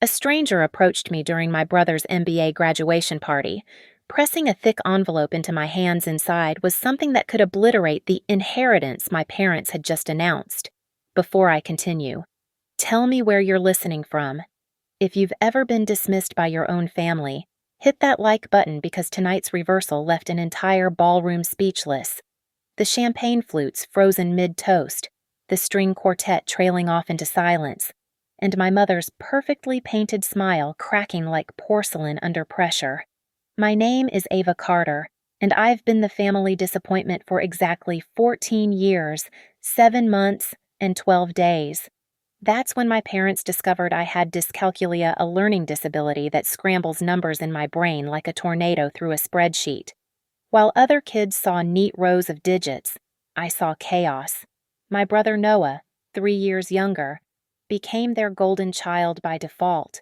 A stranger approached me during my brother's MBA graduation party. Pressing a thick envelope into my hands inside was something that could obliterate the inheritance my parents had just announced. Before I continue, tell me where you're listening from. If you've ever been dismissed by your own family, hit that like button because tonight's reversal left an entire ballroom speechless. The champagne flutes frozen mid-toast, the string quartet trailing off into silence, and my mother's perfectly painted smile cracking like porcelain under pressure. My name is Ava Carter, and I've been the family disappointment for exactly 14 years, 7 months, and 12 days. That's when my parents discovered I had dyscalculia, a learning disability that scrambles numbers in my brain like a tornado through a spreadsheet. While other kids saw neat rows of digits, I saw chaos. My brother Noah, 3 years younger, became their golden child by default.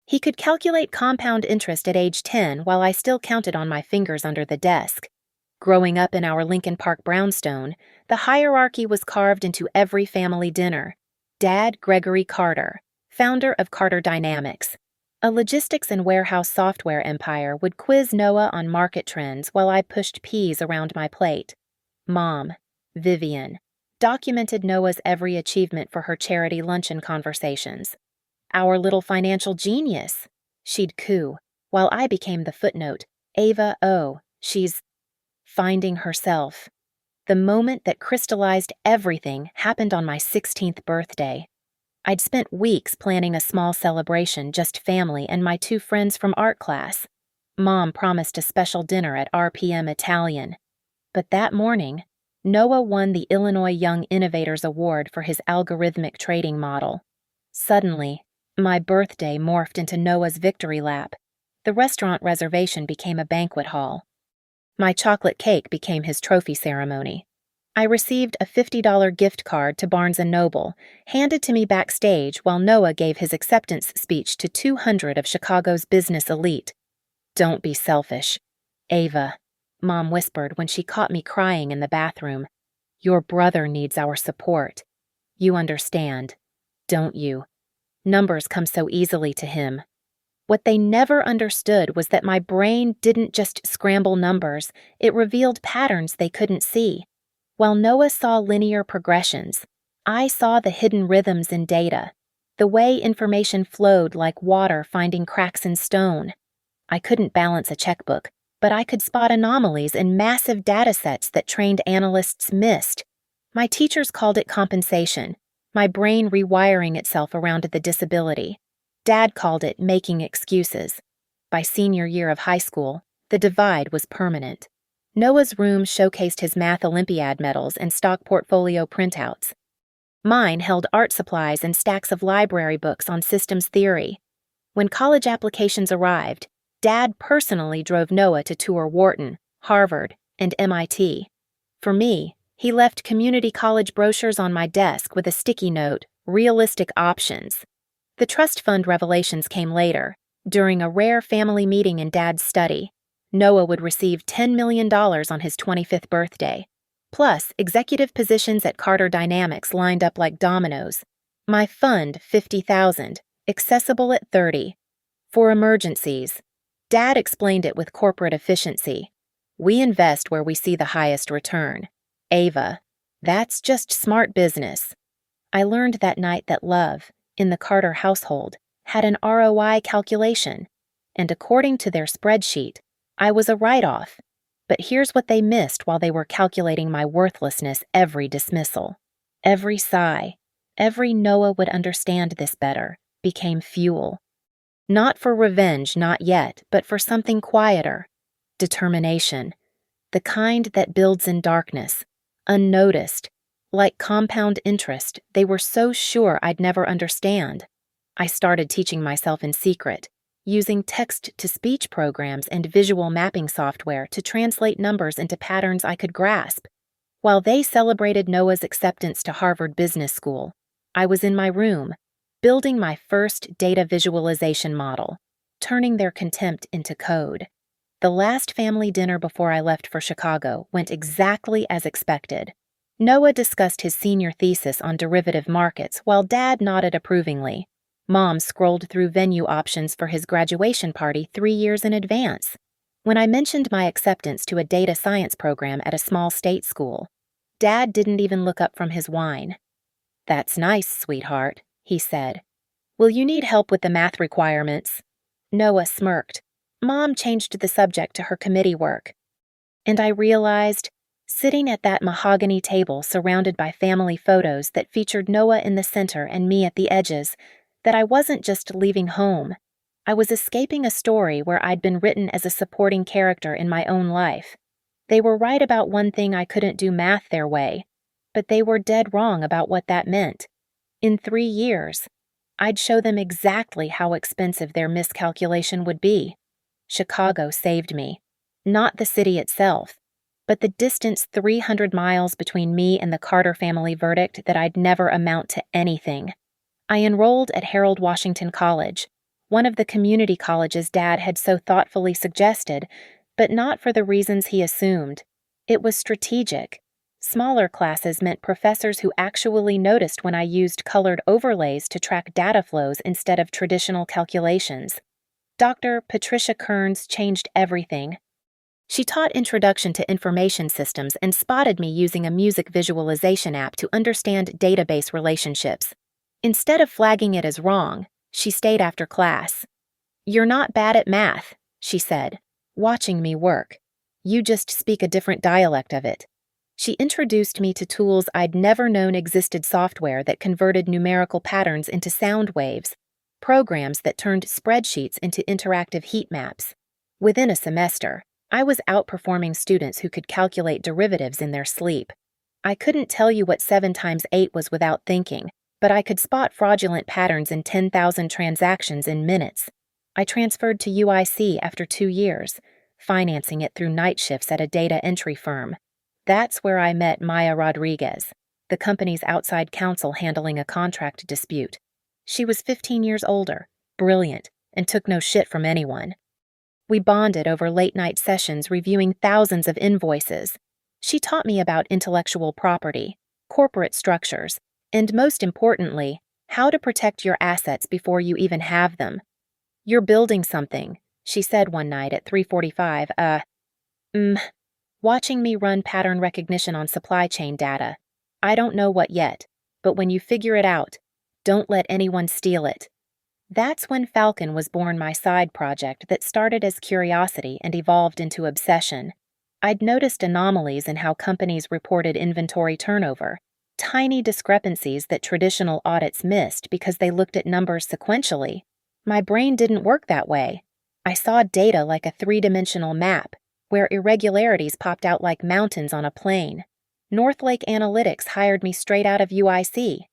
He could calculate compound interest at age 10 while I still counted on my fingers under the desk. Growing up in our Lincoln Park brownstone, the hierarchy was carved into every family dinner. Dad Gregory Carter, founder of Carter Dynamics, a logistics and warehouse software empire, would quiz Noah on market trends while I pushed peas around my plate. Mom, Vivian, documented Noah's every achievement for her charity luncheon conversations. Our little financial genius, she'd coo, while I became the footnote. Ava, oh, she's finding herself. The moment that crystallized everything happened on my 16th birthday. I'd spent weeks planning a small celebration, just family and my 2 friends from art class. Mom promised a special dinner at RPM Italian. But that morning, Noah won the Illinois Young Innovators Award for his algorithmic trading model. Suddenly, my birthday morphed into Noah's victory lap. The restaurant reservation became a banquet hall. My chocolate cake became his trophy ceremony. I received a $50 gift card to Barnes & Noble, handed to me backstage while Noah gave his acceptance speech to 200 of Chicago's business elite. Don't be selfish, Ava, Mom whispered when she caught me crying in the bathroom. Your brother needs our support. You understand, don't you? Numbers come so easily to him. What they never understood was that my brain didn't just scramble numbers, it revealed patterns they couldn't see. While Noah saw linear progressions, I saw the hidden rhythms in data, the way information flowed like water finding cracks in stone. I couldn't balance a checkbook, but I could spot anomalies in massive datasets that trained analysts missed. My teachers called it compensation, my brain rewiring itself around the disability. Dad called it making excuses. By senior year of high school, the divide was permanent. Noah's room showcased his math Olympiad medals and stock portfolio printouts. Mine held art supplies and stacks of library books on systems theory. When college applications arrived, Dad personally drove Noah to tour Wharton, Harvard, and MIT. For me, he left community college brochures on my desk with a sticky note, realistic options. The trust fund revelations came later, during a rare family meeting in Dad's study. Noah would receive $10 million on his 25th birthday. Plus, executive positions at Carter Dynamics lined up like dominoes. My fund, $50,000, accessible at 30. For emergencies. Dad explained it with corporate efficiency. We invest where we see the highest return. Ava, that's just smart business. I learned that night that love, in the Carter household, had an ROI calculation, and according to their spreadsheet, I was a write-off. But here's what they missed while they were calculating my worthlessness every dismissal. Every sigh, every Noah would understand this better, became fuel. Not for revenge, not yet, but for something quieter. Determination. The kind that builds in darkness, unnoticed. Like compound interest, they were so sure I'd never understand. I started teaching myself in secret, using text-to-speech programs and visual mapping software to translate numbers into patterns I could grasp. While they celebrated Noah's acceptance to Harvard Business School, I was in my room, building my first data visualization model, turning their contempt into code. The last family dinner before I left for Chicago went exactly as expected. Noah discussed his senior thesis on derivative markets while Dad nodded approvingly. Mom scrolled through venue options for his graduation party 3 years in advance. When I mentioned my acceptance to a data science program at a small state school, Dad didn't even look up from his wine. "That's nice, sweetheart," he said. "Will you need help with the math requirements?" Noah smirked. Mom changed the subject to her committee work. And I realized, sitting at that mahogany table surrounded by family photos that featured Noah in the center and me at the edges, that I wasn't just leaving home. I was escaping a story where I'd been written as a supporting character in my own life. They were right about one thing: I couldn't do math their way, but they were dead wrong about what that meant. In 3 years, I'd show them exactly how expensive their miscalculation would be. Chicago saved me. Not the city itself, but the distance 300 miles between me and the Carter family verdict that I'd never amount to anything. I enrolled at Harold Washington College, one of the community colleges Dad had so thoughtfully suggested, but not for the reasons he assumed. It was strategic. Smaller classes meant professors who actually noticed when I used colored overlays to track data flows instead of traditional calculations. Dr. Patricia Kearns changed everything. She taught Introduction to Information Systems and spotted me using a music visualization app to understand database relationships. Instead of flagging it as wrong, she stayed after class. "You're not bad at math," she said, watching me work. "You just speak a different dialect of it." She introduced me to tools I'd never known existed: software that converted numerical patterns into sound waves, programs that turned spreadsheets into interactive heat maps. Within a semester, I was outperforming students who could calculate derivatives in their sleep. I couldn't tell you what 7 times 8 was without thinking, but I could spot fraudulent patterns in 10,000 transactions in minutes. I transferred to UIC after 2 years, financing it through night shifts at a data entry firm. That's where I met Maya Rodriguez, the company's outside counsel handling a contract dispute. She was 15 years older, brilliant, and took no shit from anyone. We bonded over late-night sessions reviewing thousands of invoices. She taught me about intellectual property, corporate structures, and most importantly, how to protect your assets before you even have them. "You're building something," she said one night at 3:45, watching me run pattern recognition on supply chain data. "I don't know what yet, but when you figure it out, don't let anyone steal it." That's when Falcon was born, my side project that started as curiosity and evolved into obsession. I'd noticed anomalies in how companies reported inventory turnover, tiny discrepancies that traditional audits missed because they looked at numbers sequentially. My brain didn't work that way. I saw data like a 3-dimensional map, where irregularities popped out like mountains on a plane. Northlake Analytics hired me straight out of UIC.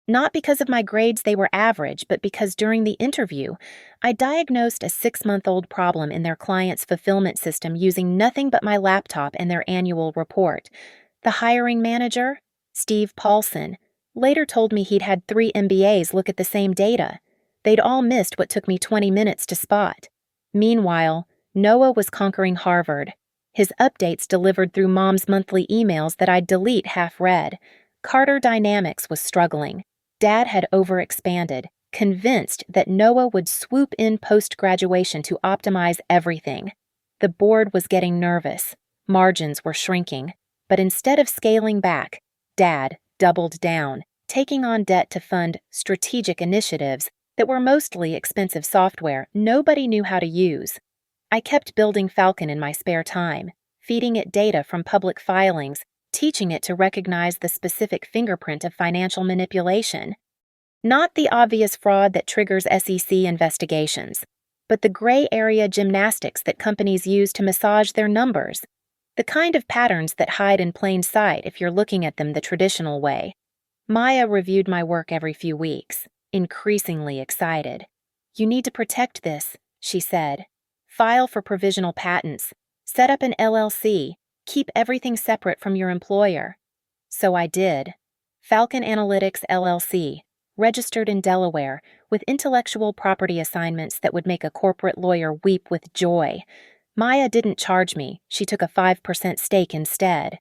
Not because of my grades, they were average, but because during the interview, I diagnosed a 6-month-old problem in their client's fulfillment system using nothing but my laptop and their annual report. The hiring manager, Steve Paulson, later told me he'd had 3 MBAs look at the same data. They'd all missed what took me 20 minutes to spot. Meanwhile, Noah was conquering Harvard, his updates delivered through Mom's monthly emails that I'd delete half-read. Carter Dynamics was struggling. Dad had overexpanded, convinced that Noah would swoop in post-graduation to optimize everything. The board was getting nervous. Margins were shrinking. But instead of scaling back, Dad doubled down, taking on debt to fund strategic initiatives that were mostly expensive software nobody knew how to use. I kept building Falcon in my spare time, feeding it data from public filings, teaching it to recognize the specific fingerprint of financial manipulation. Not the obvious fraud that triggers SEC investigations, but the gray area gymnastics that companies use to massage their numbers. The kind of patterns that hide in plain sight if you're looking at them the traditional way. Maya reviewed my work every few weeks, increasingly excited. "You need to protect this," she said. "File for provisional patents. Set up an LLC. Keep everything separate from your employer." So I did. Falcon Analytics LLC, registered in Delaware, with intellectual property assignments that would make a corporate lawyer weep with joy. Maya didn't charge me. She took a 5% stake instead.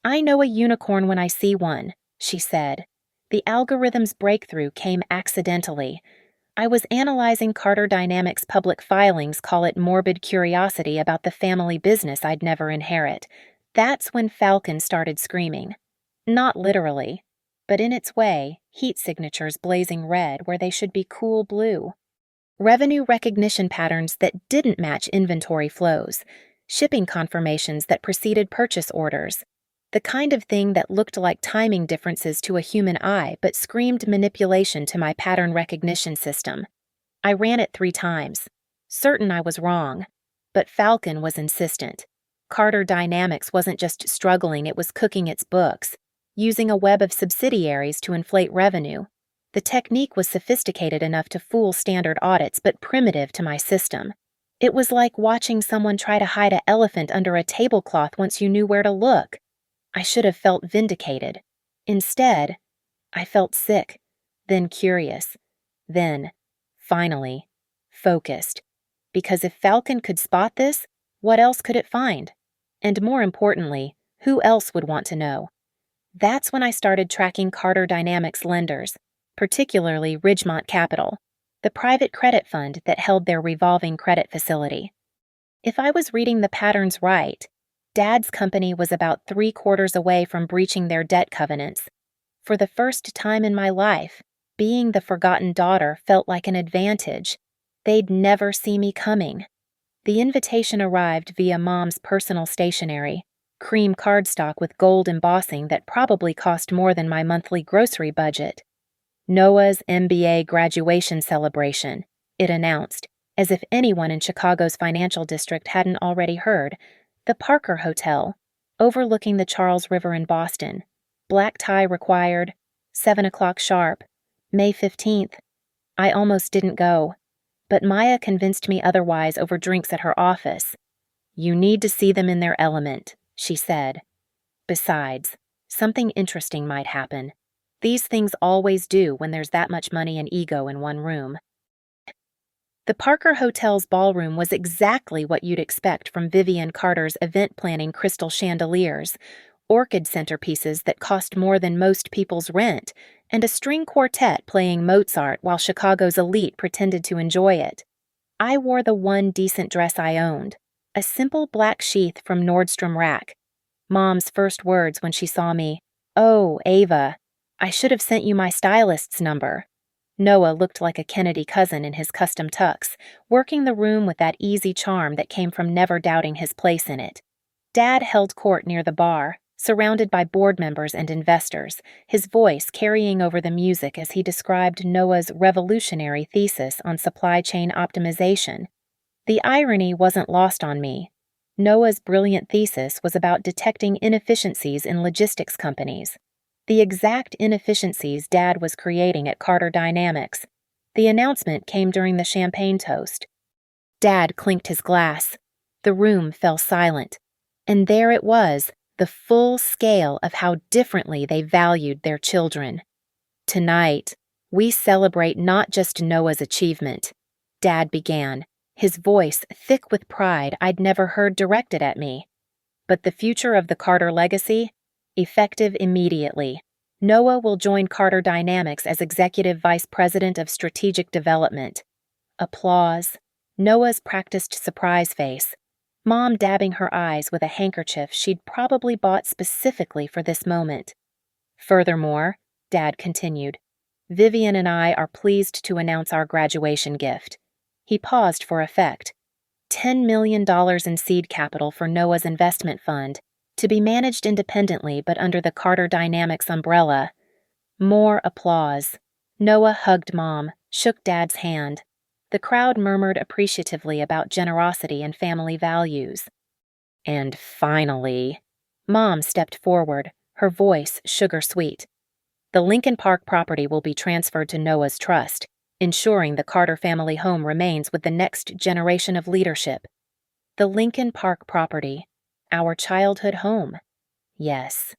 "I know a unicorn when I see one," she said. "The algorithm's breakthrough came accidentally. I was analyzing Carter Dynamics' public filings, call it morbid curiosity about the family business I'd never inherit. That's when Falcon started screaming. Not literally, but in its way, heat signatures blazing red where they should be cool blue. Revenue recognition patterns that didn't match inventory flows. Shipping confirmations that preceded purchase orders. The kind of thing that looked like timing differences to a human eye but screamed manipulation to my pattern recognition system. I ran it 3 times, certain I was wrong, but Falcon was insistent. Carter Dynamics wasn't just struggling, it was cooking its books, using a web of subsidiaries to inflate revenue. The technique was sophisticated enough to fool standard audits but primitive to my system. It was like watching someone try to hide an elephant under a tablecloth once you knew where to look. I should have felt vindicated. Instead, I felt sick, then curious, then, finally, focused. Because if Falcon could spot this, what else could it find? And more importantly, who else would want to know? That's when I started tracking Carter Dynamics lenders, particularly Ridgemont Capital, the private credit fund that held their revolving credit facility. If I was reading the patterns right, Dad's company was about 3/4 away from breaching their debt covenants. For the first time in my life, being the forgotten daughter felt like an advantage. They'd never see me coming. The invitation arrived via Mom's personal stationery, cream cardstock with gold embossing that probably cost more than my monthly grocery budget. Noah's MBA graduation celebration, it announced, as if anyone in Chicago's financial district hadn't already heard. The Parker Hotel, overlooking the Charles River in Boston. Black tie required, 7 o'clock sharp, May 15th. I almost didn't go, but Maya convinced me otherwise over drinks at her office. You need to see them in their element, she said. Besides, something interesting might happen. These things always do when there's that much money and ego in one room. The Parker Hotel's ballroom was exactly what you'd expect from Vivian Carter's event-planning crystal chandeliers, orchid centerpieces that cost more than most people's rent, and a string quartet playing Mozart while Chicago's elite pretended to enjoy it. I wore the one decent dress I owned, a simple black sheath from Nordstrom Rack. Mom's first words when she saw me, "Oh, Ava, I should have sent you my stylist's number." Noah looked like a Kennedy cousin in his custom tux, working the room with that easy charm that came from never doubting his place in it. Dad held court near the bar, surrounded by board members and investors, his voice carrying over the music as he described Noah's revolutionary thesis on supply chain optimization. The irony wasn't lost on me. Noah's brilliant thesis was about detecting inefficiencies in logistics companies. The exact inefficiencies Dad was creating at Carter Dynamics. The announcement came during the champagne toast. Dad clinked his glass. The room fell silent. And there it was, the full scale of how differently they valued their children. Tonight, we celebrate not just Noah's achievement, Dad began, his voice thick with pride I'd never heard directed at me, but the future of the Carter legacy. Effective immediately, Noah will join Carter Dynamics as Executive Vice President of Strategic Development. Applause. Noah's practiced surprise face. Mom dabbing her eyes with a handkerchief she'd probably bought specifically for this moment. Furthermore, Dad continued, Vivian and I are pleased to announce our graduation gift. He paused for effect. $10 million in seed capital for Noah's investment fund, to be managed independently but under the Carter Dynamics umbrella. More applause. Noah hugged Mom, shook Dad's hand. The crowd murmured appreciatively about generosity and family values. And finally, Mom stepped forward, her voice sugar-sweet. The Lincoln Park property will be transferred to Noah's trust, ensuring the Carter family home remains with the next generation of leadership. The Lincoln Park property. Our childhood home. Yes,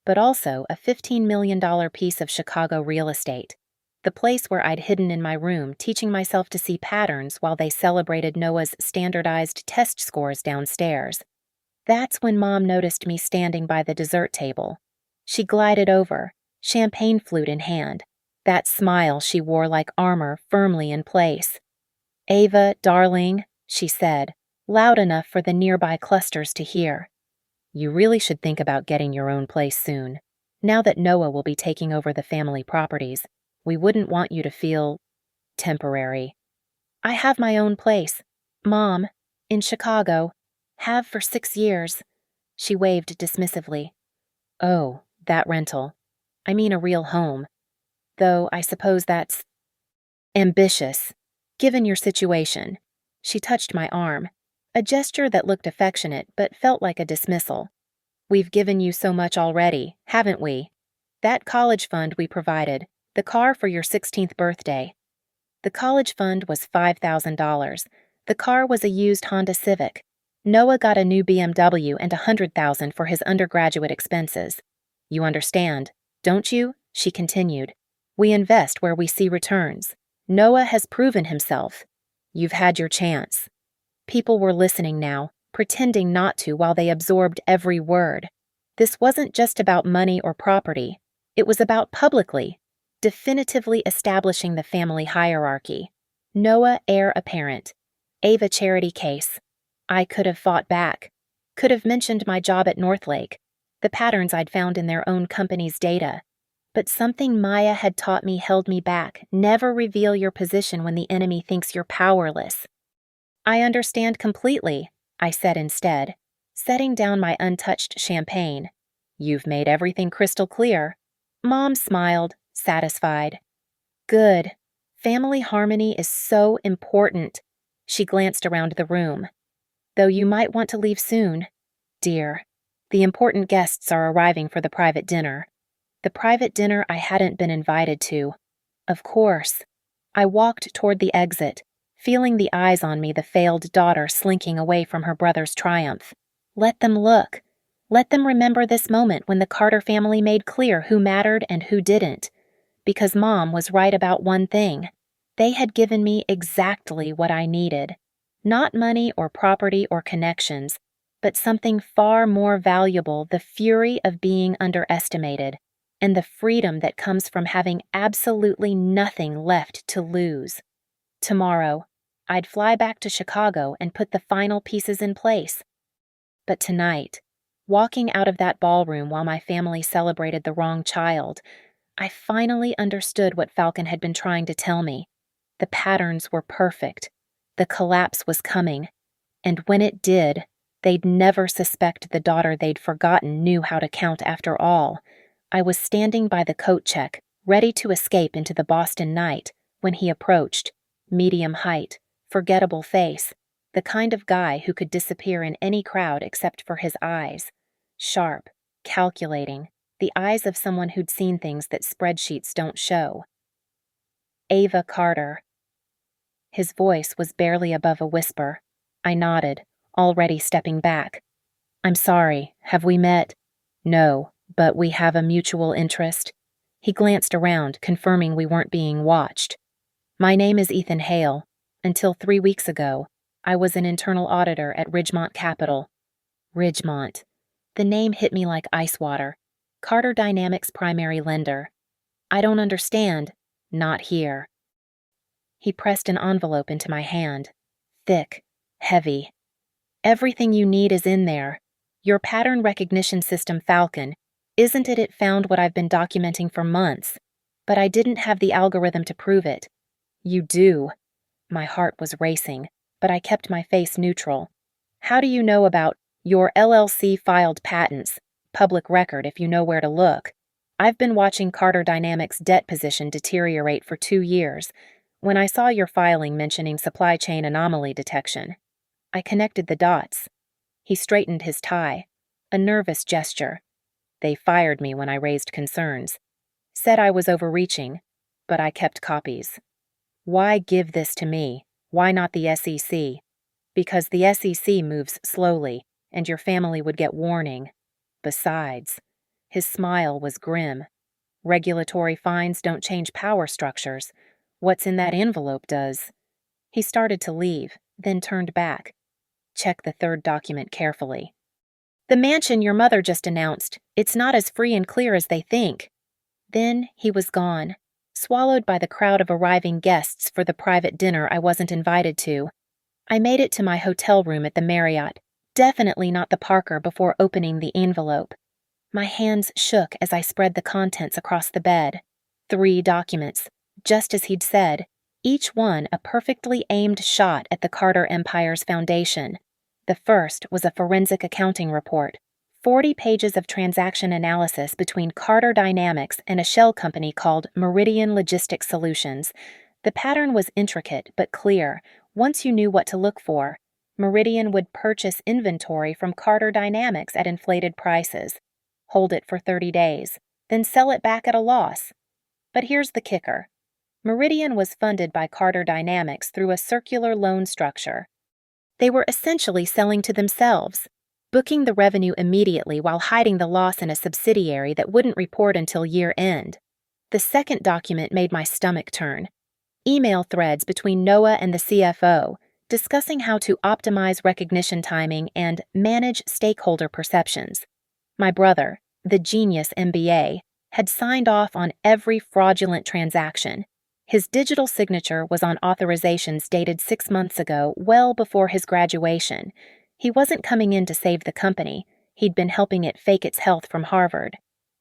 but also a $15 million piece of Chicago real estate, the place where I'd hidden in my room teaching myself to see patterns while they celebrated Noah's standardized test scores downstairs. That's when Mom noticed me standing by the dessert table. She glided over, champagne flute in hand, that smile she wore like armor firmly in place. "Ava, darling," she said, loud enough for the nearby clusters to hear. "You really should think about getting your own place soon. Now that Noah will be taking over the family properties, we wouldn't want you to feel temporary." "I have my own place. Mom, in Chicago. Have for 6 years." She waved dismissively. "Oh, that rental. I mean a real home. Though I suppose that's ambitious, given your situation." She touched my arm, a gesture that looked affectionate but felt like a dismissal. "We've given you so much already, haven't we? That college fund we provided, the car for your 16th birthday." The college fund was $5,000. The car was a used Honda Civic. Noah got a new BMW and $100,000 for his undergraduate expenses. "You understand, don't you?" she continued. "We invest where we see returns. Noah has proven himself. You've had your chance." People were listening now, pretending not to while they absorbed every word. This wasn't just about money or property. It was about publicly, definitively establishing the family hierarchy. Noah heir apparent. Ava charity case. I could have fought back. Could have mentioned my job at Northlake, the patterns I'd found in their own company's data. But something Maya had taught me held me back. Never reveal your position when the enemy thinks you're powerless. "I understand completely," I said instead, setting down my untouched champagne. "You've made everything crystal clear." Mom smiled, satisfied. "Good. Family harmony is so important." She glanced around the room. "Though you might want to leave soon, dear. The important guests are arriving for the private dinner." The private dinner I hadn't been invited to. Of course. I walked toward the exit, feeling the eyes on me, the failed daughter slinking away from her brother's triumph. Let them look. Let them remember this moment when the Carter family made clear who mattered and who didn't. Because Mom was right about one thing. They had given me exactly what I needed. Not money or property or connections, but something far more valuable, the fury of being underestimated, and the freedom that comes from having absolutely nothing left to lose. Tomorrow, I'd fly back to Chicago and put the final pieces in place. But tonight, walking out of that ballroom while my family celebrated the wrong child, I finally understood what Falcon had been trying to tell me. The patterns were perfect. The collapse was coming. And when it did, they'd never suspect the daughter they'd forgotten knew how to count after all. I was standing by the coat check, ready to escape into the Boston night, when he approached. Medium height, forgettable face, the kind of guy who could disappear in any crowd except for his eyes. Sharp, calculating, the eyes of someone who'd seen things that spreadsheets don't show. "Ava Carter." His voice was barely above a whisper. I nodded, already stepping back. "I'm sorry, have we met?" "No, but we have a mutual interest." He glanced around, confirming we weren't being watched. "My name is Ethan Hale. Until 3 weeks ago, I was an internal auditor at Ridgemont Capital." Ridgemont. The name hit me like ice water. Carter Dynamics' primary lender. "I don't understand." "Not here." He pressed an envelope into my hand. Thick, heavy. "Everything you need is in there. Your pattern recognition system, Falcon. Isn't it? It found what I've been documenting for months. But I didn't have the algorithm to prove it." "You do." My heart was racing, but I kept my face neutral. "How do you know about your LLC filed patents? Public record if you know where to look. I've been watching Carter Dynamics' debt position deteriorate for 2 years. When I saw your filing mentioning supply chain anomaly detection, I connected the dots." He straightened his tie, a nervous gesture. "They fired me when I raised concerns. Said I was overreaching, but I kept copies." "Why give this to me? Why not the SEC?" "Because the SEC moves slowly, and your family would get warning. Besides," his smile was grim, "regulatory fines don't change power structures. What's in that envelope does." He started to leave, then turned back. "Check the third document carefully." "The mansion your mother just announced. It's not as free and clear as they think." Then he was gone. swallowed by the crowd of arriving guests for the private dinner I wasn't invited to. I made it to my hotel room at the Marriott, definitely not the Parker, before opening the envelope. My hands shook as I spread the contents across the bed. 3 documents, just as he'd said, each one a perfectly aimed shot at the Carter Empire's foundation. The first was a forensic accounting report, 40 pages of transaction analysis between Carter Dynamics and a shell company called Meridian Logistics Solutions. The pattern was intricate but clear. Once you knew what to look for, Meridian would purchase inventory from Carter Dynamics at inflated prices, hold it for 30 days, then sell it back at a loss. But here's the kicker. Meridian was funded by Carter Dynamics through a circular loan structure. They were essentially selling to themselves, booking the revenue immediately while hiding the loss in a subsidiary that wouldn't report until year-end. The second document made my stomach turn. Email threads between Noah and the CFO, discussing how to optimize recognition timing and manage stakeholder perceptions. My brother, the genius MBA, had signed off on every fraudulent transaction. His digital signature was on authorizations dated 6 months ago, well before his graduation. He wasn't coming in to save the company. He'd been helping it fake its health from Harvard.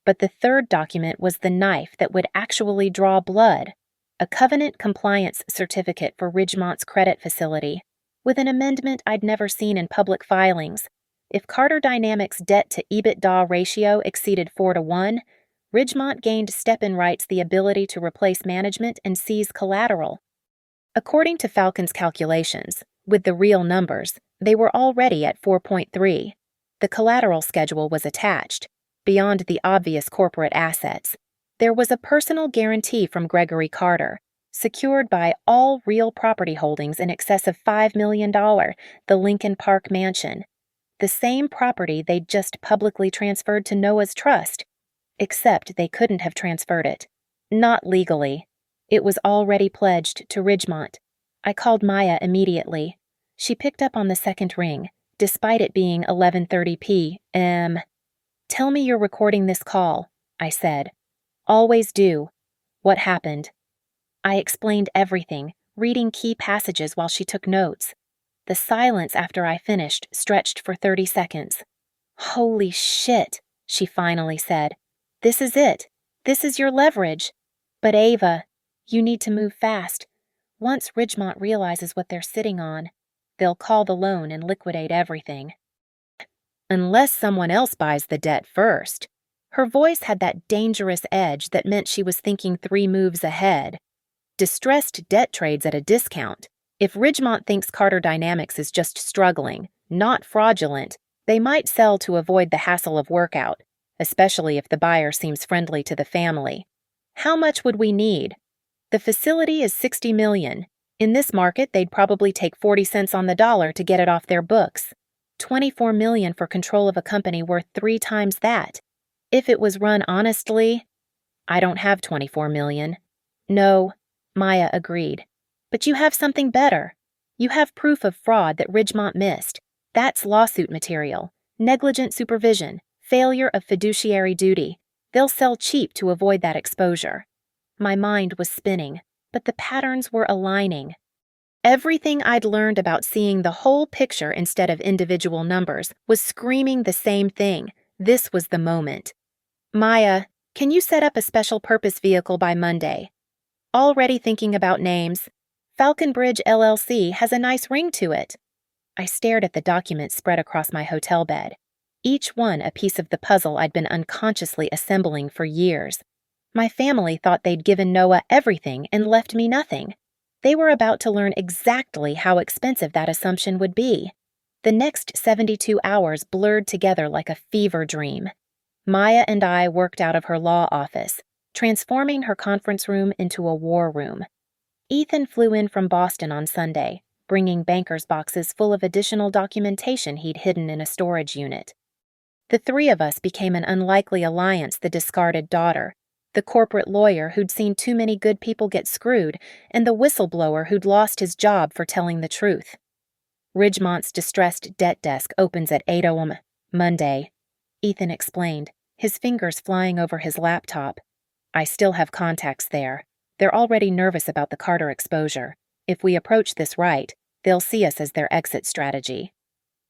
But the third document was the knife that would actually draw blood. A covenant compliance certificate for Ridgemont's credit facility, with an amendment I'd never seen in public filings. If Carter Dynamics' debt-to-EBITDA ratio exceeded 4-to-1, Ridgemont gained step-in rights the ability to replace management and seize collateral. According to Falcon's calculations, with the real numbers, they were already at 4.3. The collateral schedule was attached. Beyond the obvious corporate assets, there was a personal guarantee from Gregory Carter, secured by all real property holdings in excess of $5 million, the Lincoln Park Mansion. The same property they'd just publicly transferred to Noah's trust. Except they couldn't have transferred it. Not legally. It was already pledged to Ridgemont. I called Maya immediately. She picked up on the second ring, despite it being 11:30 p.m. "Tell me you're recording this call," I said. "Always do. What happened?" I explained everything, reading key passages while she took notes. The silence after I finished stretched for 30 seconds. "Holy shit," she finally said. "This is it. This is your leverage. But Ava, you need to move fast. Once Ridgemont realizes what they're sitting on, they'll call the loan and liquidate everything. Unless someone else buys the debt first." Her voice had that dangerous edge that meant she was thinking 3 moves ahead. Distressed debt trades at a discount. If Ridgemont thinks Carter Dynamics is just struggling, not fraudulent, they might sell to avoid the hassle of workout, especially if the buyer seems friendly to the family. How much would we need? The facility is $60 million. In this market, they'd probably take 40 cents on the dollar to get it off their books. $24 million for control of a company worth 3 times that. If it was run honestly, I don't have $24 million. No, Maya agreed. But you have something better. You have proof of fraud that Ridgemont missed. That's lawsuit material. Negligent supervision. Failure of fiduciary duty. They'll sell cheap to avoid that exposure. My mind was spinning, but the patterns were aligning. Everything I'd learned about seeing the whole picture instead of individual numbers was screaming the same thing. This was the moment. "Maya, can you set up a special purpose vehicle by Monday?" "Already thinking about names. Falcon Bridge LLC has a nice ring to it." I stared at the documents spread across my hotel bed, each one a piece of the puzzle I'd been unconsciously assembling for years. My family thought they'd given Noah everything and left me nothing. They were about to learn exactly how expensive that assumption would be. The next 72 hours blurred together like a fever dream. Maya and I worked out of her law office, transforming her conference room into a war room. Ethan flew in from Boston on Sunday, bringing banker's boxes full of additional documentation he'd hidden in a storage unit. The 3 of us became an unlikely alliance: the discarded daughter, the corporate lawyer who'd seen too many good people get screwed, and the whistleblower who'd lost his job for telling the truth. "Ridgemont's distressed debt desk opens at 8 a.m. Monday," Ethan explained, his fingers flying over his laptop. "I still have contacts there. They're already nervous about the Carter exposure. If we approach this right, they'll see us as their exit strategy.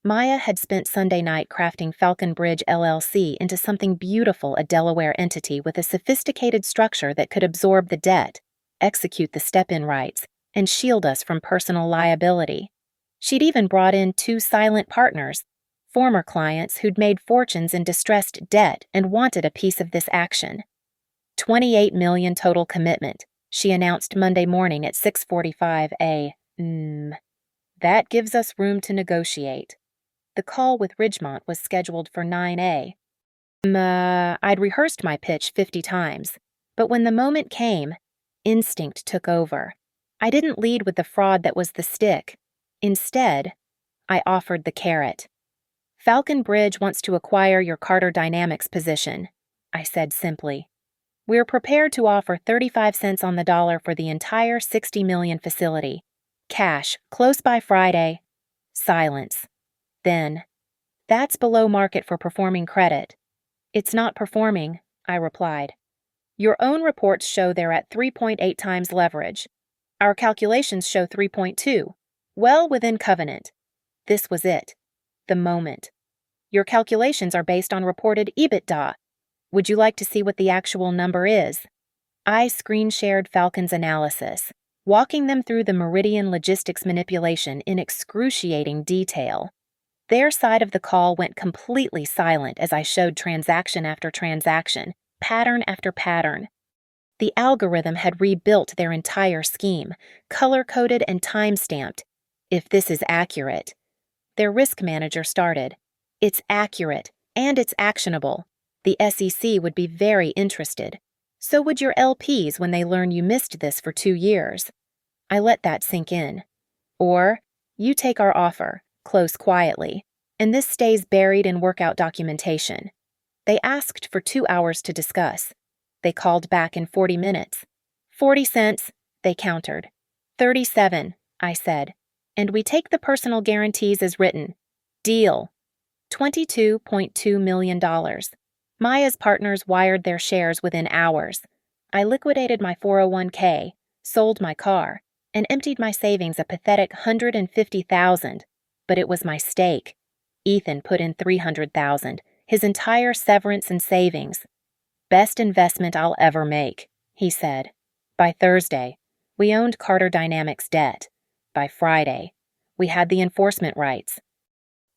Maya had spent Sunday night crafting Falcon Bridge LLC into something beautiful, a Delaware entity with a sophisticated structure that could absorb the debt, execute the step-in rights, and shield us from personal liability. She'd even brought in 2 silent partners, former clients who'd made fortunes in distressed debt and wanted a piece of this action. $28 million total commitment, she announced Monday morning at 6:45 a.m. That gives us room to negotiate. The call with Ridgemont was scheduled for 9 a.m. I'd rehearsed my pitch 50 times, but when the moment came, instinct took over. I didn't lead with the fraud that was the stick. Instead, I offered the carrot. Falcon Bridge wants to acquire your Carter Dynamics position, I said simply. We're prepared to offer 35 cents on the dollar for the entire $60 million facility. Cash, close by Friday. Silence. Then, that's below market for performing credit. It's not performing, I replied. Your own reports show they're at 3.8 times leverage. Our calculations show 3.2, well within covenant. This was it. The moment. Your calculations are based on reported EBITDA. Would you like to see what the actual number is? I screen-shared Falcon's analysis, walking them through the Meridian logistics manipulation in excruciating detail. Their side of the call went completely silent as I showed transaction after transaction, pattern after pattern. The algorithm had rebuilt their entire scheme, color-coded and time-stamped. If this is accurate. Their risk manager started. It's accurate, and it's actionable. The SEC would be very interested. So would your LPs when they learn you missed this for 2 years. I let that sink in. Or, you take our offer, close quietly, and this stays buried in workout documentation. They asked for 2 hours to discuss. They called back in 40 minutes. 40 cents, they countered. 37, I said. And we take the personal guarantees as written. Deal. $22.2 million. Maya's partners wired their shares within hours. I liquidated my 401k, sold my car, and emptied my savings a pathetic $150,000. But it was my stake. Ethan put in $300,000, his entire severance and savings. Best investment I'll ever make, he said. By Thursday, we owned Carter Dynamics debt. By Friday, we had the enforcement rights.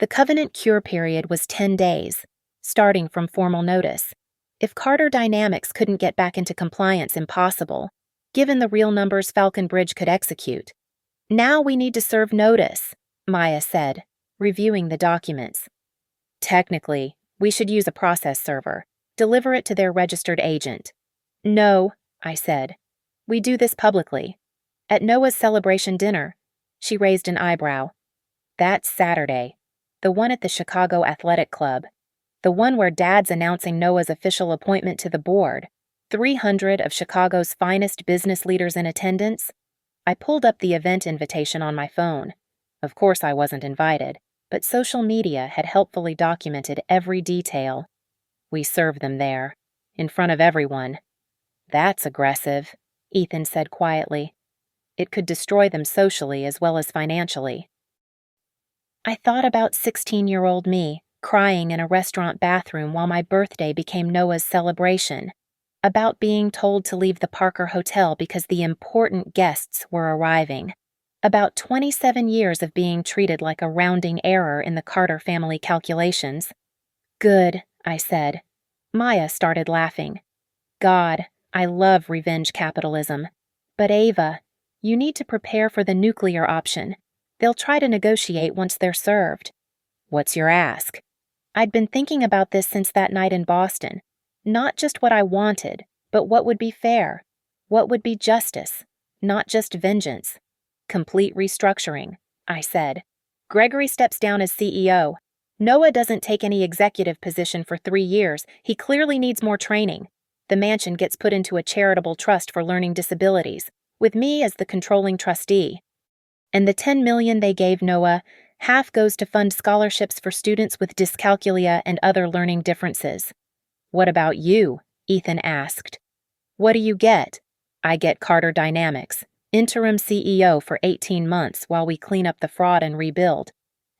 The covenant cure period was 10 days, starting from formal notice. If Carter Dynamics couldn't get back into compliance, impossible, given the real numbers Falcon Bridge could execute. Now we need to serve notice, Maya said, reviewing the documents. Technically, we should use a process server, deliver it to their registered agent. No, I said. We do this publicly. At Noah's celebration dinner. She raised an eyebrow. That's Saturday. The one at the Chicago Athletic Club. The one where Dad's announcing Noah's official appointment to the board. 300 of Chicago's finest business leaders in attendance. I pulled up the event invitation on my phone. Of course I wasn't invited, but social media had helpfully documented every detail. We served them there, in front of everyone. That's aggressive, Ethan said quietly. It could destroy them socially as well as financially. I thought about 16-year-old me, crying in a restaurant bathroom while my birthday became Noah's celebration, about being told to leave the Parker Hotel because the important guests were arriving, about 27 years of being treated like a rounding error in the Carter family calculations. Good, I said. Maya started laughing. God, I love revenge capitalism. But Ava, you need to prepare for the nuclear option. They'll try to negotiate once they're served. What's your ask? I'd been thinking about this since that night in Boston. Not just what I wanted, but what would be fair. What would be justice, not just vengeance. Complete restructuring, I said. Gregory steps down as CEO. Noah doesn't take any executive position for 3 years. He clearly needs more training. The mansion gets put into a charitable trust for learning disabilities, with me as the controlling trustee. And the $10 million they gave Noah, half goes to fund scholarships for students with dyscalculia and other learning differences. What about you? Ethan asked. What do you get? I get Carter Dynamics, interim CEO for 18 months while we clean up the fraud and rebuild.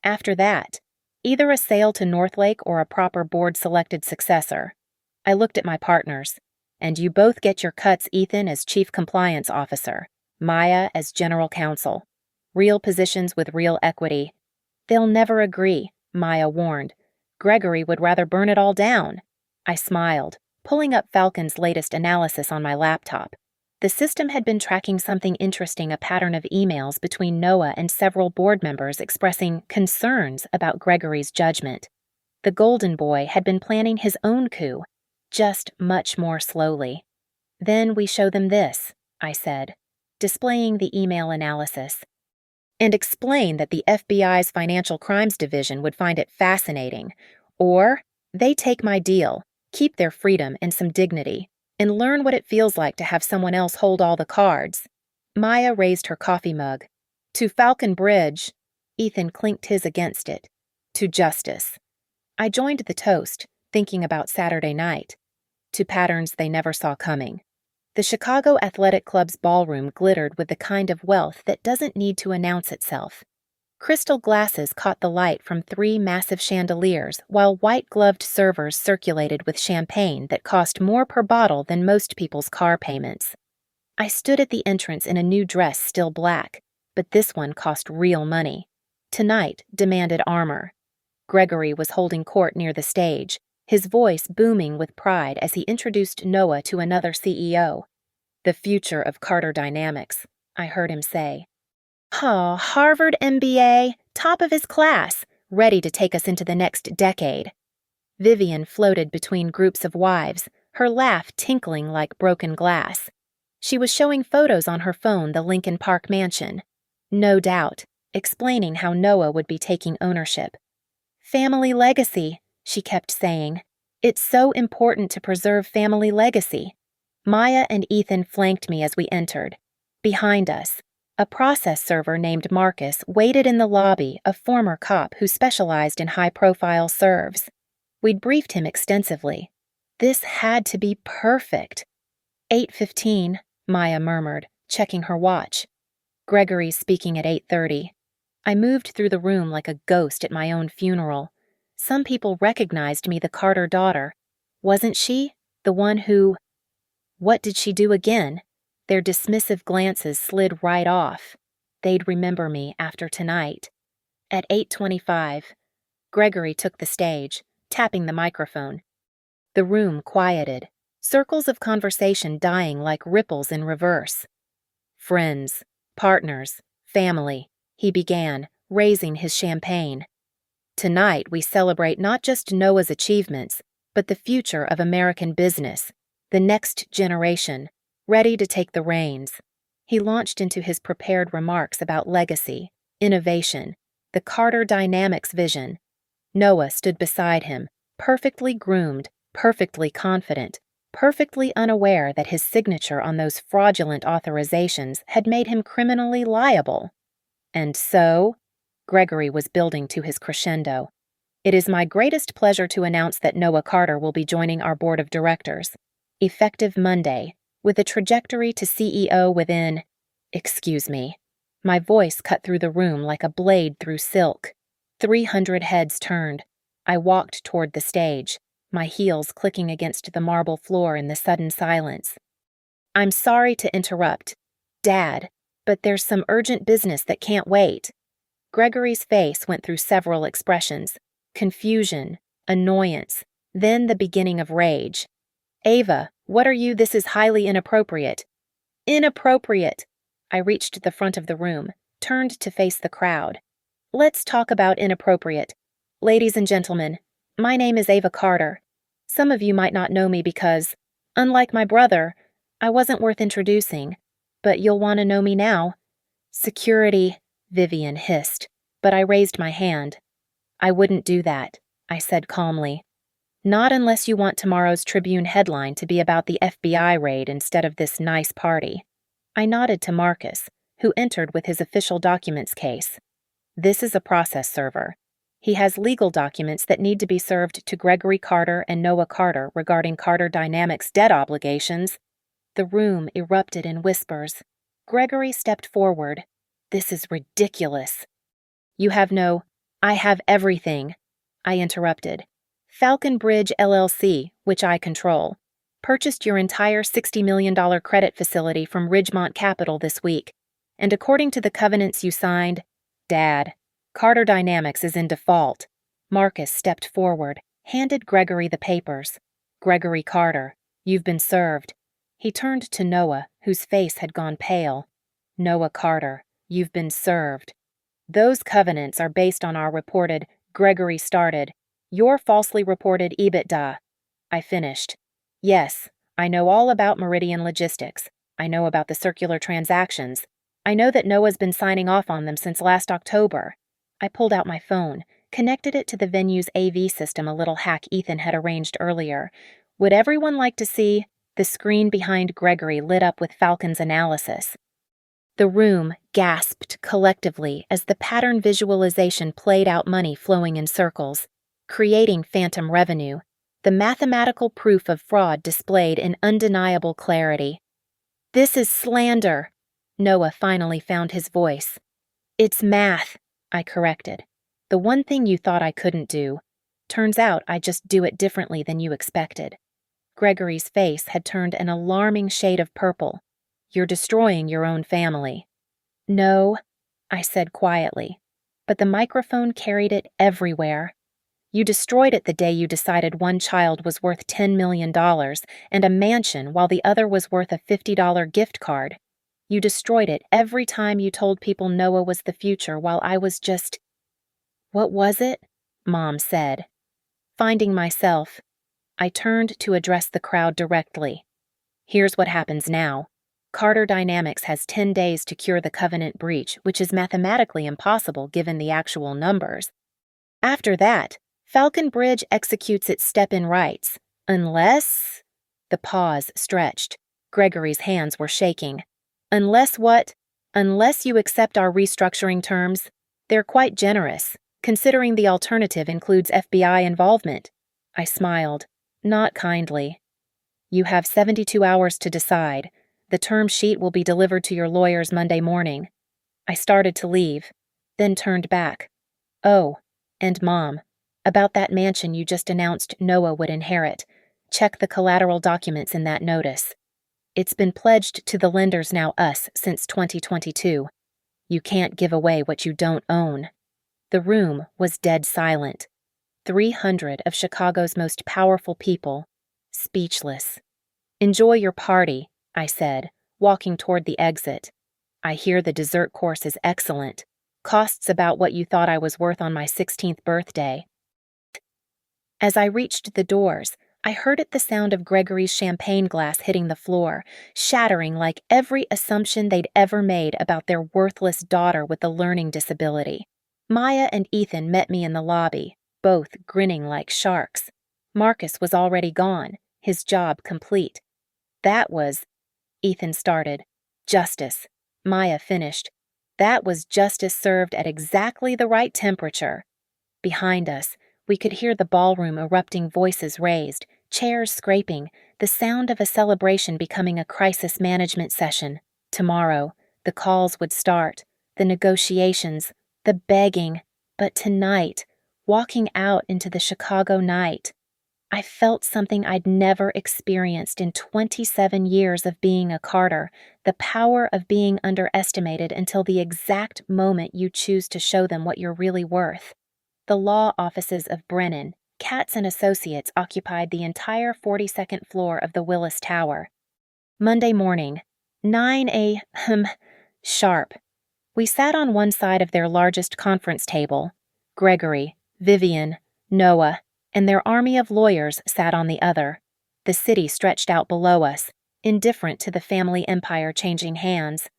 After that, either a sale to Northlake or a proper board-selected successor. I looked at my partners. And you both get your cuts, Ethan as Chief Compliance Officer, Maya as General Counsel. Real positions with real equity. They'll never agree, Maya warned. Gregory would rather burn it all down. I smiled, pulling up Falcon's latest analysis on my laptop. The system had been tracking something interesting, a pattern of emails between Noah and several board members expressing concerns about Gregory's judgment. The Golden Boy had been planning his own coup, just much more slowly. Then we show them this, I said, displaying the email analysis, and explain that the FBI's Financial Crimes Division would find it fascinating, or they take my deal, keep their freedom and some dignity, and learn what it feels like to have someone else hold all the cards. Maya raised her coffee mug. To Falcon Bridge. Ethan clinked his against it. To justice. I joined the toast, thinking about Saturday night. To patterns they never saw coming. The Chicago Athletic Club's ballroom glittered with the kind of wealth that doesn't need to announce itself. Crystal glasses caught the light from 3 massive chandeliers, while white-gloved servers circulated with champagne that cost more per bottle than most people's car payments. I stood at the entrance in a new dress still black, but this one cost real money. Tonight demanded armor. Gregory was holding court near the stage, his voice booming with pride as he introduced Noah to another CEO. The future of Carter Dynamics, I heard him say. Oh, Harvard MBA, top of his class, ready to take us into the next decade. Vivian floated between groups of wives, her laugh tinkling like broken glass. She was showing photos on her phone the Lincoln Park mansion. No doubt, explaining how Noah would be taking ownership. Family legacy, she kept saying. It's so important to preserve family legacy. Maya and Ethan flanked me as we entered. Behind us, a process server named Marcus waited in the lobby, a former cop who specialized in high-profile serves. We'd briefed him extensively. This had to be perfect. 8:15, Maya murmured, checking her watch. Gregory's speaking at 8:30. I moved through the room like a ghost at my own funeral. Some people recognized me, the Carter daughter. Wasn't she? The one who... What did she do again? Their dismissive glances slid right off. They'd remember me after tonight. At 8:25, Gregory took the stage, tapping the microphone. The room quieted, circles of conversation dying like ripples in reverse. Friends, partners, family, he began, raising his champagne. Tonight we celebrate not just Noah's achievements, but the future of American business, the next generation, ready to take the reins. He launched into his prepared remarks about legacy, innovation, the Carter Dynamics vision. Noah stood beside him, perfectly groomed, perfectly confident, perfectly unaware that his signature on those fraudulent authorizations had made him criminally liable. And so, Gregory was building to his crescendo. It is my greatest pleasure to announce that Noah Carter will be joining our board of directors, effective Monday, with a trajectory to CEO within... Excuse me. My voice cut through the room like a blade through silk. 300 heads turned. I walked toward the stage, my heels clicking against the marble floor in the sudden silence. I'm sorry to interrupt, Dad, but there's some urgent business that can't wait. Gregory's face went through several expressions: confusion, annoyance, then the beginning of rage. Ava, what are you? This is highly inappropriate. Inappropriate! I reached the front of the room, turned to face the crowd. Let's talk about inappropriate. Ladies and gentlemen, my name is Ava Carter. Some of you might not know me because, unlike my brother, I wasn't worth introducing, but you'll want to know me now. Security, Vivian hissed, but I raised my hand. I wouldn't do that, I said calmly. Not unless you want tomorrow's Tribune headline to be about the FBI raid instead of this nice party. I nodded to Marcus, who entered with his official documents case. This is a process server. He has legal documents that need to be served to Gregory Carter and Noah Carter regarding Carter Dynamics debt obligations. The room erupted in whispers. Gregory stepped forward. "This is ridiculous." "You have no—" "I have everything," I interrupted. "Falcon Bridge LLC, which I control, purchased your entire $60 million credit facility from Ridgemont Capital this week, and according to the covenants you signed—" "Dad, Carter Dynamics is in default." Marcus stepped forward, handed Gregory the papers. "Gregory Carter, you've been served." He turned to Noah, whose face had gone pale. "Noah Carter, you've been served. Those covenants are based on our reported—" Gregory started. "Your falsely reported EBITDA." I finished. "Yes, I know all about Meridian Logistics. I know about the circular transactions. I know that Noah's been signing off on them since last October." I pulled out my phone, connected it to the venue's AV system, a little hack Ethan had arranged earlier. Would everyone like to see? The screen behind Gregory lit up with Falcon's analysis. The room gasped collectively as the pattern visualization played out money flowing in circles, creating phantom revenue, the mathematical proof of fraud displayed in undeniable clarity. "This is slander." Noah finally found his voice. "It's math," I corrected. "The one thing you thought I couldn't do. Turns out I just do it differently than you expected." Gregory's face had turned an alarming shade of purple. "You're destroying your own family." "No," I said quietly, but the microphone carried it everywhere. "You destroyed it the day you decided one child was worth $10 million and a mansion while the other was worth a $50 gift card. You destroyed it every time you told people Noah was the future while I was just—" "What was it?" Mom said. Finding myself, I turned to address the crowd directly. "Here's what happens now. Carter Dynamics has 10 days to cure the covenant breach, which is mathematically impossible given the actual numbers. After that, Falcon Bridge executes its step-in rights, unless—" The pause stretched. Gregory's hands were shaking. "Unless what? Unless you accept our restructuring terms. They're quite generous, considering the alternative includes FBI involvement." I smiled, not kindly. "You have 72 hours to decide. The term sheet will be delivered to your lawyers Monday morning." I started to leave, then turned back. "Oh, and Mom, about that mansion you just announced Noah would inherit. Check the collateral documents in that notice. It's been pledged to the lenders, now us, since 2022. You can't give away what you don't own." The room was dead silent. 300 of Chicago's most powerful people, speechless. "Enjoy your party," I said, walking toward the exit. "I hear the dessert course is excellent. Costs about what you thought I was worth on my 16th birthday." As I reached the doors, I heard the sound of Gregory's champagne glass hitting the floor, shattering like every assumption they'd ever made about their worthless daughter with a learning disability. Maya and Ethan met me in the lobby, both grinning like sharks. Marcus was already gone, his job complete. "That was—" Ethan started. "Justice," Maya finished. "That was justice served at exactly the right temperature." Behind us, we could hear the ballroom erupting, voices raised, chairs scraping, the sound of a celebration becoming a crisis management session. Tomorrow, the calls would start, the negotiations, the begging, but tonight, walking out into the Chicago night, I felt something I'd never experienced in 27 years of being a Carter, the power of being underestimated until the exact moment you choose to show them what you're really worth. The law offices of Brennan, Katz and Associates occupied the entire 42nd floor of the Willis Tower. Monday morning, 9 a.m. sharp. We sat on one side of their largest conference table. Gregory, Vivian, Noah, and their army of lawyers sat on the other. The city stretched out below us, indifferent to the family empire changing hands.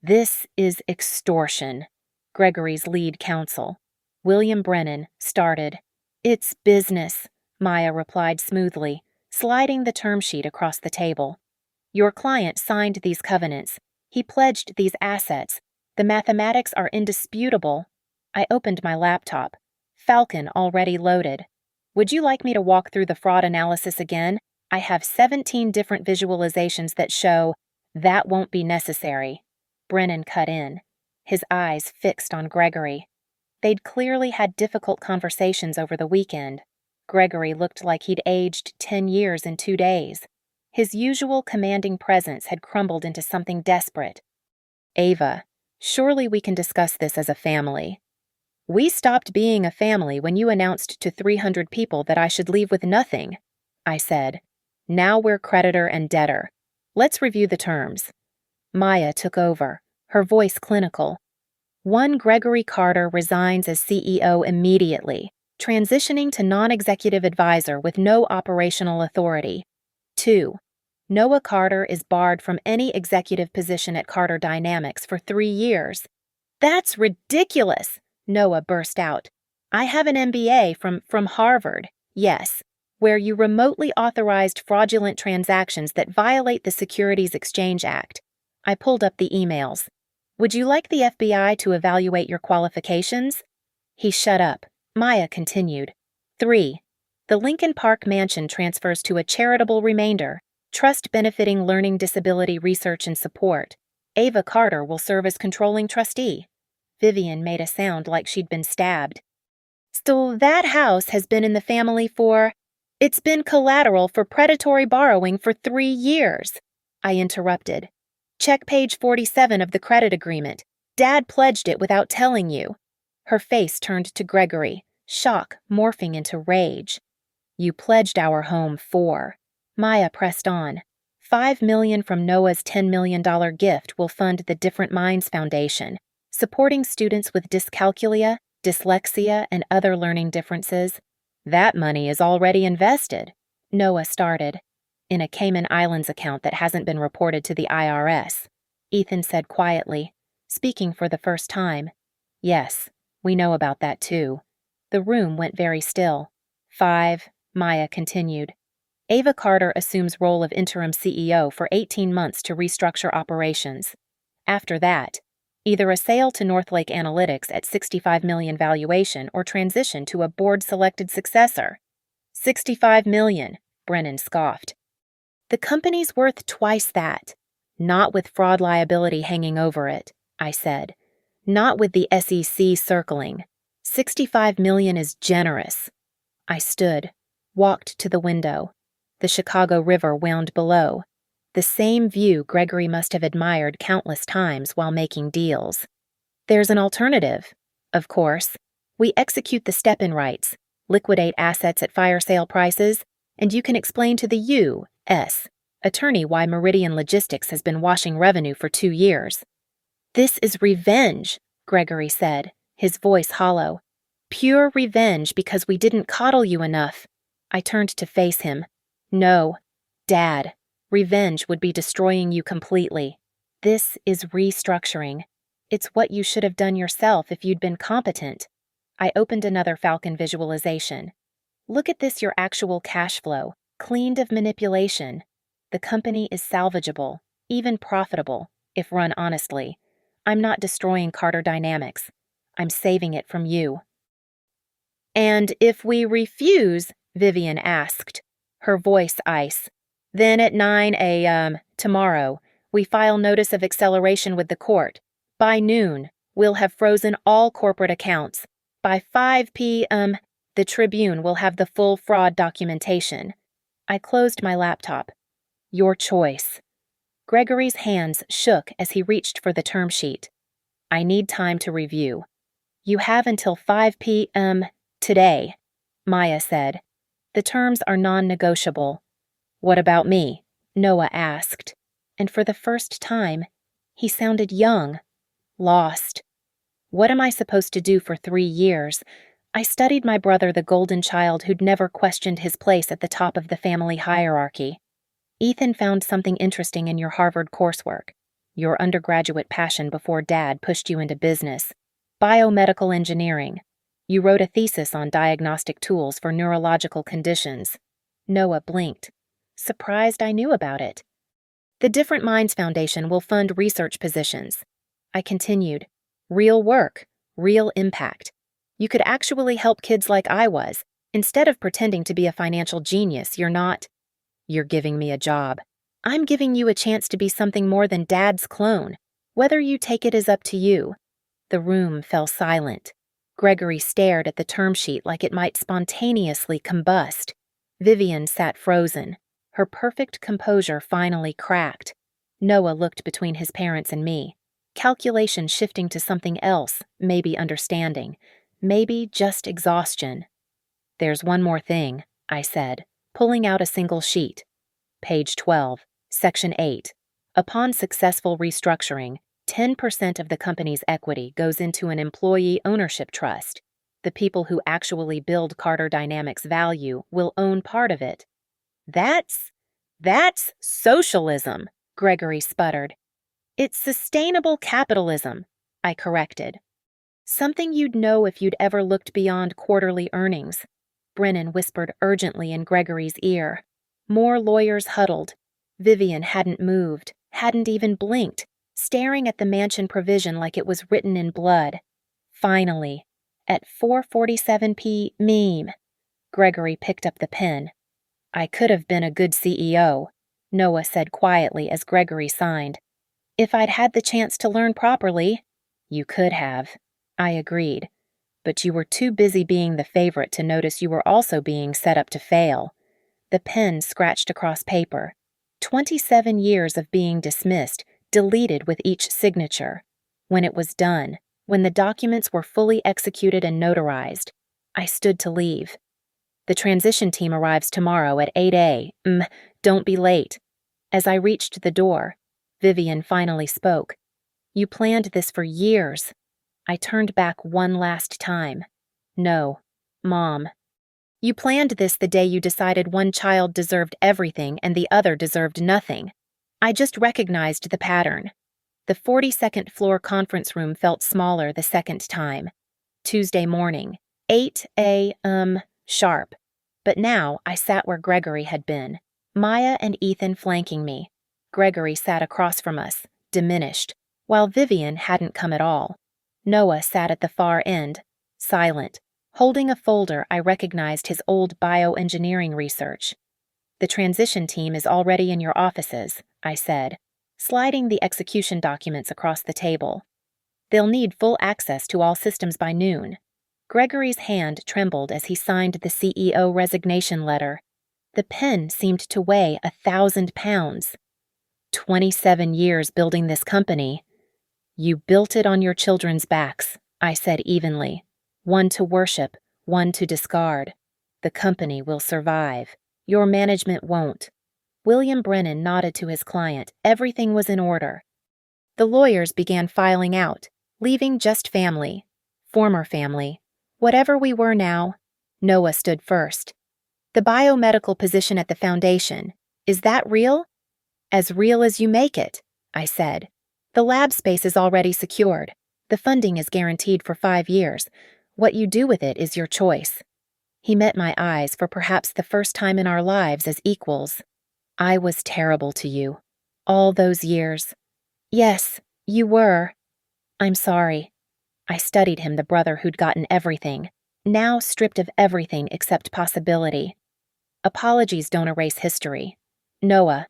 "This is extortion," Gregory's lead counsel. William Brennan started. "It's business," Maya replied smoothly, sliding the term sheet across the table. "Your client signed these covenants. He pledged these assets. The mathematics are indisputable." I opened my laptop. Falcon already loaded. "Would you like me to walk through the fraud analysis again? I have 17 different visualizations that show that won't be necessary. Brennan cut in, his eyes fixed on Gregory. They'd clearly had difficult conversations over the weekend. Gregory looked like he'd aged 10 years in 2 days. His usual commanding presence had crumbled into something desperate. Ava, surely we can discuss this as a family. We stopped being a family when you announced to 300 people that I should leave with nothing, I said. Now we're creditor and debtor. Let's review the terms. Maya took over, her voice clinical. 1. Gregory Carter resigns as CEO immediately, transitioning to non-executive advisor with no operational authority. 2. Noah Carter is barred from any executive position at Carter Dynamics for 3 years. That's ridiculous, Noah burst out. I have an MBA from Harvard, yes, where you remotely authorized fraudulent transactions that violate the Securities Exchange Act. I pulled up the emails. Would you like the FBI to evaluate your qualifications? He shut up. Maya continued. 3. The Lincoln Park mansion transfers to a charitable remainder, trust benefiting learning disability research and support. Ava Carter will serve as controlling trustee. Vivian made a sound like she'd been stabbed. So that house has been in the family for... It's been collateral for predatory borrowing for 3 years, I interrupted. Check page 47 of the credit agreement. Dad pledged it without telling you. Her face turned to Gregory, shock morphing into rage. You pledged our home for... Maya pressed on. $5 million from Noah's $10 million gift will fund the Different Minds Foundation, supporting students with dyscalculia, dyslexia, and other learning differences. That money is already invested, Noah started. In a Cayman Islands account that hasn't been reported to the IRS, Ethan said quietly, speaking for the first time. Yes, we know about that too. The room went very still. 5, Maya continued. Ava Carter assumes role of interim CEO for 18 months to restructure operations. After that, either a sale to Northlake Analytics at $65 million valuation or transition to a board-selected successor. $65 million, Brennan scoffed. The company's worth twice that. Not with fraud liability hanging over it, I said. Not with the SEC circling. $65 million is generous. I stood, walked to the window. The Chicago River wound below. The same view Gregory must have admired countless times while making deals. There's an alternative, of course. We execute the step-in rights, liquidate assets at fire sale prices, and you can explain to the U.S. attorney why Meridian Logistics has been washing revenue for 2 years. This is revenge, Gregory said, his voice hollow. Pure revenge because we didn't coddle you enough. I turned to face him. No, Dad. Revenge would be destroying you completely. This is restructuring. It's what you should have done yourself if you'd been competent. I opened another Falcon visualization. Look at this, your actual cash flow, cleaned of manipulation. The company is salvageable, even profitable, if run honestly. I'm not destroying Carter Dynamics. I'm saving it from you. And if we refuse, Vivian asked, her voice ice. Then at 9 a.m. tomorrow, we file notice of acceleration with the court. By noon, we'll have frozen all corporate accounts. By 5 p.m., the Tribune will have the full fraud documentation. I closed my laptop. Your choice. Gregory's hands shook as he reached for the term sheet. I need time to review. You have until 5 p.m. today, Maya said. The terms are non-negotiable. What about me? Noah asked. And for the first time, he sounded young, lost. What am I supposed to do for 3 years? I studied my brother, the golden child who'd never questioned his place at the top of the family hierarchy. Ethan found something interesting in your Harvard coursework, your undergraduate passion before Dad pushed you into business. Biomedical engineering. You wrote a thesis on diagnostic tools for neurological conditions. Noah blinked, surprised I knew about it. The Different Minds Foundation will fund research positions. I continued. Real work, real impact. You could actually help kids like I was. Instead of pretending to be a financial genius, you're not. You're giving me a job. I'm giving you a chance to be something more than Dad's clone. Whether you take it is up to you." The room fell silent. Gregory stared at the term sheet like it might spontaneously combust. Vivian sat frozen. Her perfect composure finally cracked. Noah looked between his parents and me, calculation shifting to something else, maybe understanding, maybe just exhaustion. "There's one more thing," I said, pulling out a single sheet. Page 12, Section 8. Upon successful restructuring, 10% of the company's equity goes into an employee ownership trust. The people who actually build Carter Dynamics' value will own part of it. That's socialism," Gregory sputtered. "It's sustainable capitalism," I corrected. "Something you'd know if you'd ever looked beyond quarterly earnings," Brennan whispered urgently in Gregory's ear. More lawyers huddled. Vivian hadn't moved, hadn't even blinked, staring at the mansion provision like it was written in blood. Finally, at 4:47 p.m., Gregory picked up the pen. "I could have been a good CEO," Noah said quietly as Gregory signed. "If I'd had the chance to learn properly." "You could have," I agreed. "But you were too busy being the favorite to notice you were also being set up to fail." The pen scratched across paper. 27 years of being dismissed, deleted with each signature. When it was done, when the documents were fully executed and notarized, I stood to leave. "The transition team arrives tomorrow at 8 a.m. Don't be late." As I reached the door, Vivian finally spoke. "You planned this for years." I turned back one last time. "No, Mom. You planned this the day you decided one child deserved everything and the other deserved nothing." I just recognized the pattern. The 42nd floor conference room felt smaller the second time. Tuesday morning, 8 a.m. sharp. But now I sat where Gregory had been, Maya and Ethan flanking me. Gregory sat across from us, diminished, while Vivian hadn't come at all. Noah sat at the far end, silent, holding a folder I recognized his old bioengineering research. "The transition team is already in your offices," I said, sliding the execution documents across the table. "They'll need full access to all systems by noon." Gregory's hand trembled as he signed the CEO resignation letter. The pen seemed to weigh 1,000 pounds. 27 years building this company. "You built it on your children's backs," I said evenly. "One to worship, one to discard. The company will survive. Your management won't." William Brennan nodded to his client. Everything was in order. The lawyers began filing out, leaving just family. Former family. Whatever we were now. Noah stood first. "The biomedical position at the foundation, is that real?" "As real as you make it," I said. "The lab space is already secured. The funding is guaranteed for 5 years. What you do with it is your choice." He met my eyes for perhaps the first time in our lives as equals. "I was terrible to you. All those years." "Yes, you were." "I'm sorry." I studied him, the brother who'd gotten everything, now stripped of everything except possibility. "Apologies don't erase history. Noah,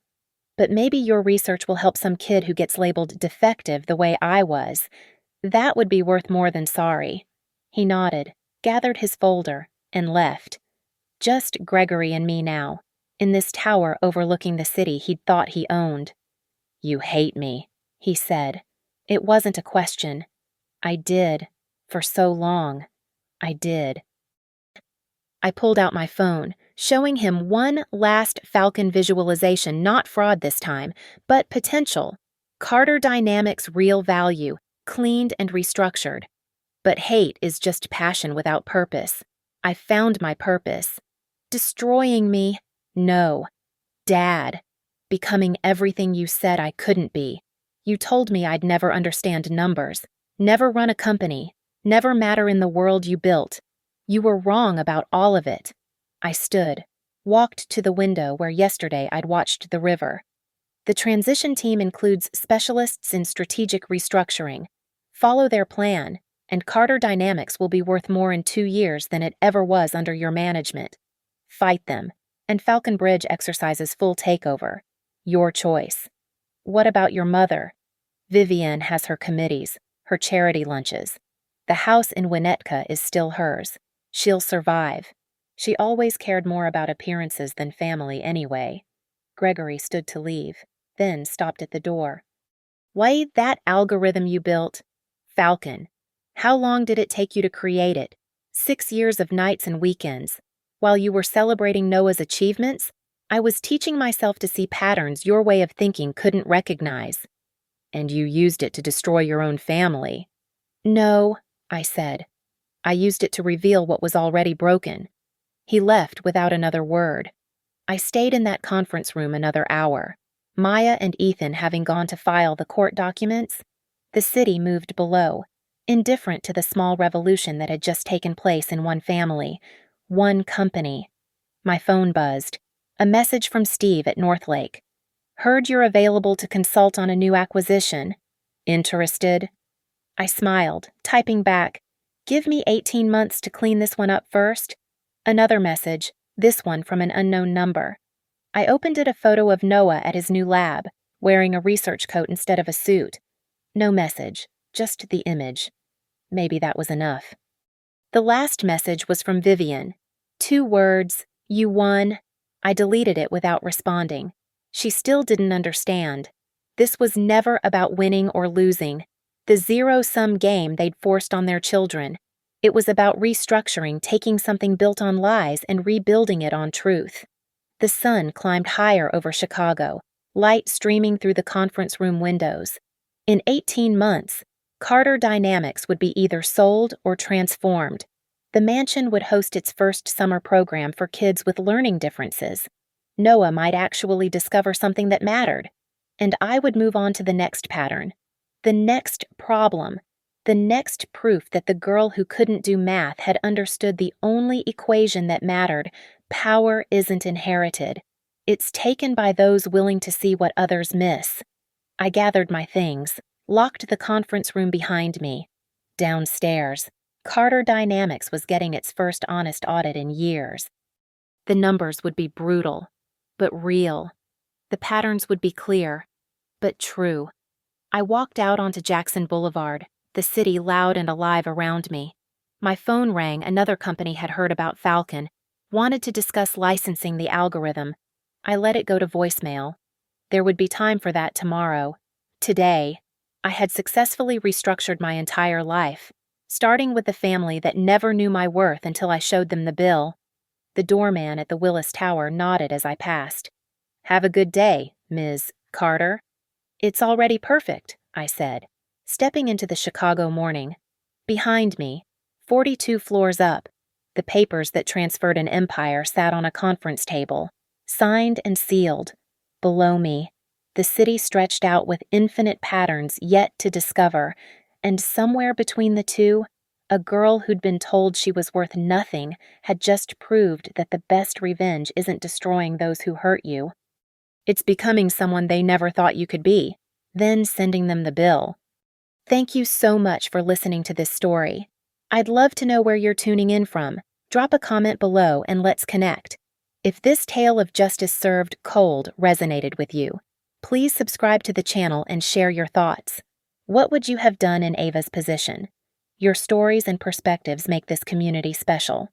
but maybe your research will help some kid who gets labeled defective the way I was. That would be worth more than sorry." He nodded, gathered his folder, and left. Just Gregory and me now, in this tower overlooking the city he'd thought he owned. "You hate me," he said. It wasn't a question. I did. For so long. I did. I pulled out my phone, showing him one last Falcon visualization, not fraud this time, but potential. Carter Dynamics' real value, cleaned and restructured. But hate is just passion without purpose. I found my purpose. Destroying me? No. Dad. Becoming everything you said I couldn't be. You told me I'd never understand numbers, never run a company, never matter in the world you built. You were wrong about all of it. I stood, walked to the window where yesterday I'd watched the river. The transition team includes specialists in strategic restructuring. Follow their plan, and Carter Dynamics will be worth more in 2 years than it ever was under your management. Fight them. And Falcon Bridge exercises full takeover. Your choice. What about your mother? Vivienne has her committees, her charity lunches. The house in Winnetka is still hers. She'll survive. She always cared more about appearances than family anyway. Gregory stood to leave, then stopped at the door. Why, that algorithm you built? Falcon. How long did it take you to create it? 6 years of nights and weekends. While you were celebrating Noah's achievements, I was teaching myself to see patterns your way of thinking couldn't recognize. And you used it to destroy your own family. No, I said. I used it to reveal what was already broken. He left without another word. I stayed in that conference room another hour. Maya and Ethan having gone to file the court documents, the city moved below, indifferent to the small revolution that had just taken place in one family, one company. My phone buzzed. A message from Steve at Northlake. Heard you're available to consult on a new acquisition. Interested? I smiled, typing back, give me 18 months to clean this one up first. Another message, this one from an unknown number. I opened it a photo of Noah at his new lab, wearing a research coat instead of a suit. No message, just the image. Maybe that was enough. The last message was from Vivienne. 2 words, you won. I deleted it without responding. She still didn't understand. This was never about winning or losing. The zero-sum game they'd forced on their children. It was about restructuring, taking something built on lies and rebuilding it on truth. The sun climbed higher over Chicago, light streaming through the conference room windows. In 18 months, Carter Dynamics would be either sold or transformed. The mansion would host its first summer program for kids with learning differences. Noah might actually discover something that mattered. And I would move on to the next pattern, the next problem, the next proof that the girl who couldn't do math had understood the only equation that mattered. Power isn't inherited. It's taken by those willing to see what others miss. I gathered my things, locked the conference room behind me. Downstairs, Carter Dynamics was getting its first honest audit in years. The numbers would be brutal, but real. The patterns would be clear, but true. I walked out onto Jackson Boulevard, the city loud and alive around me. My phone rang. Another company had heard about Falcon, wanted to discuss licensing the algorithm. I let it go to voicemail. There would be time for that tomorrow. Today, I had successfully restructured my entire life, starting with the family that never knew my worth until I showed them the bill. The doorman at the Willis Tower nodded as I passed. Have a good day, Ms. Carter. It's already perfect, I said, stepping into the Chicago morning. Behind me, 42 floors up, the papers that transferred an empire sat on a conference table, signed and sealed. Below me, the city stretched out with infinite patterns yet to discover, and somewhere between the two, a girl who'd been told she was worth nothing had just proved that the best revenge isn't destroying those who hurt you. It's becoming someone they never thought you could be, then sending them the bill. Thank you so much for listening to this story. I'd love to know where you're tuning in from. Drop a comment below and let's connect. If this tale of justice served cold resonated with you, please subscribe to the channel and share your thoughts. What would you have done in Ava's position? Your stories and perspectives make this community special.